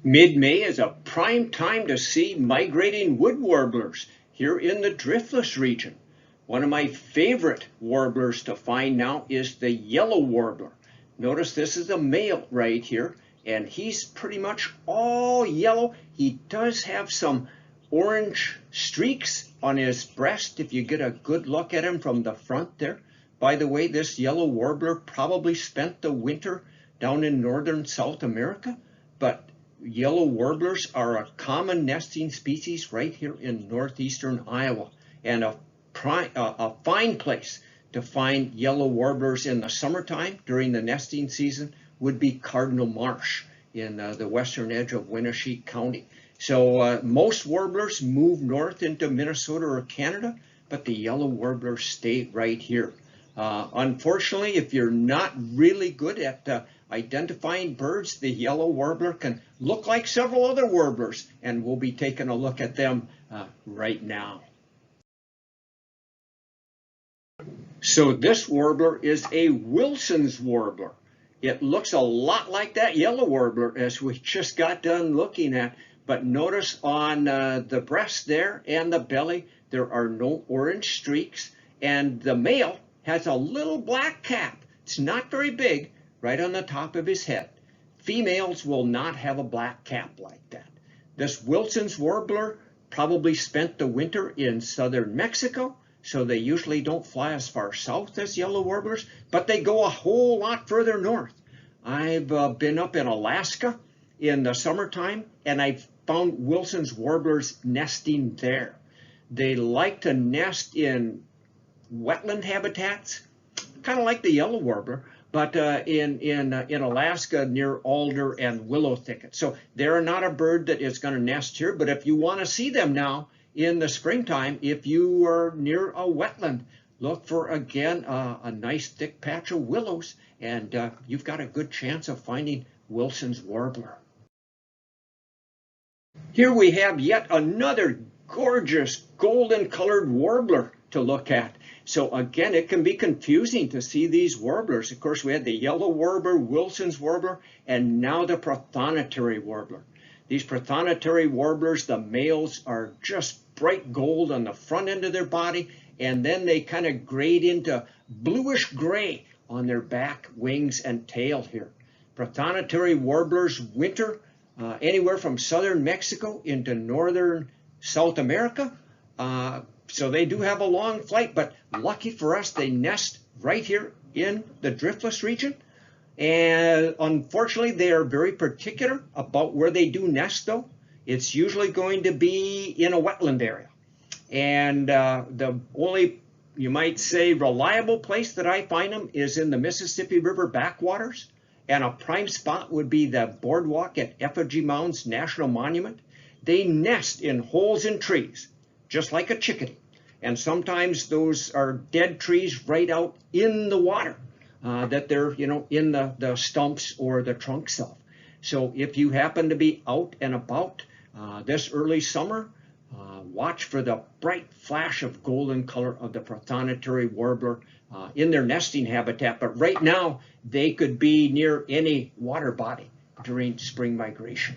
Mid-May is a prime time to see migrating wood warblers here in the driftless region. One of my favorite warblers to find now is the yellow warbler. Notice this is a male right here, and he's pretty much all yellow. He does have some orange streaks on his breast if you get a good look at him from the front there. By the way, this yellow warbler probably spent the winter down in northern South America, but yellow warblers are a common nesting species right here in northeastern Iowa, and a fine place to find yellow warblers in the summertime during the nesting season would be Cardinal Marsh in the western edge of Winneshiek County. So most warblers move north into Minnesota or Canada, but the yellow warblers stay right here. Unfortunately, if you're not really good at identifying birds, the yellow warbler can look like several other warblers, and we'll be taking a look at them right now. So this warbler is a Wilson's warbler. It looks a lot like that yellow warbler as we just got done looking at, but notice on the breast there and the belly there are no orange streaks, and the male has a little black cap. It's not very big, right on the top of his head. Females will not have a black cap like that. This Wilson's warbler probably spent the winter in southern Mexico, so they usually don't fly as far south as yellow warblers, but they go a whole lot further north. I've been up in Alaska in the summertime, and I've found Wilson's warblers nesting there. They like to nest in wetland habitats, kind of like the yellow warbler, but in Alaska near alder and willow thickets. So they're not a bird that is going to nest here, but if you want to see them now in the springtime, if you are near a wetland, look for, again, a nice thick patch of willows, and you've got a good chance of finding Wilson's warbler. Here we have yet another gorgeous golden colored warbler to look at. So again, it can be confusing to see these warblers. Of course, we had the yellow warbler, Wilson's warbler, and now the prothonotary warbler. These prothonotary warblers, the males are just bright gold on the front end of their body, and then they kind of grade into bluish gray on their back, wings, and tail here. Prothonotary warblers winter anywhere from southern Mexico into northern South America. So they do have a long flight, but lucky for us, they nest right here in the driftless region. And unfortunately, they are very particular about where they do nest, though. It's usually going to be in a wetland area. And the only, you might say, reliable place that I find them is in the Mississippi River backwaters. And a prime spot would be the boardwalk at Effigy Mounds National Monument. They nest in holes in trees, just like a chickadee. And sometimes those are dead trees right out in the water that they're, in the stumps or the trunks of. So if you happen to be out and about this early summer, watch for the bright flash of golden color of the prothonotary warbler in their nesting habitat. But right now, they could be near any water body during spring migration.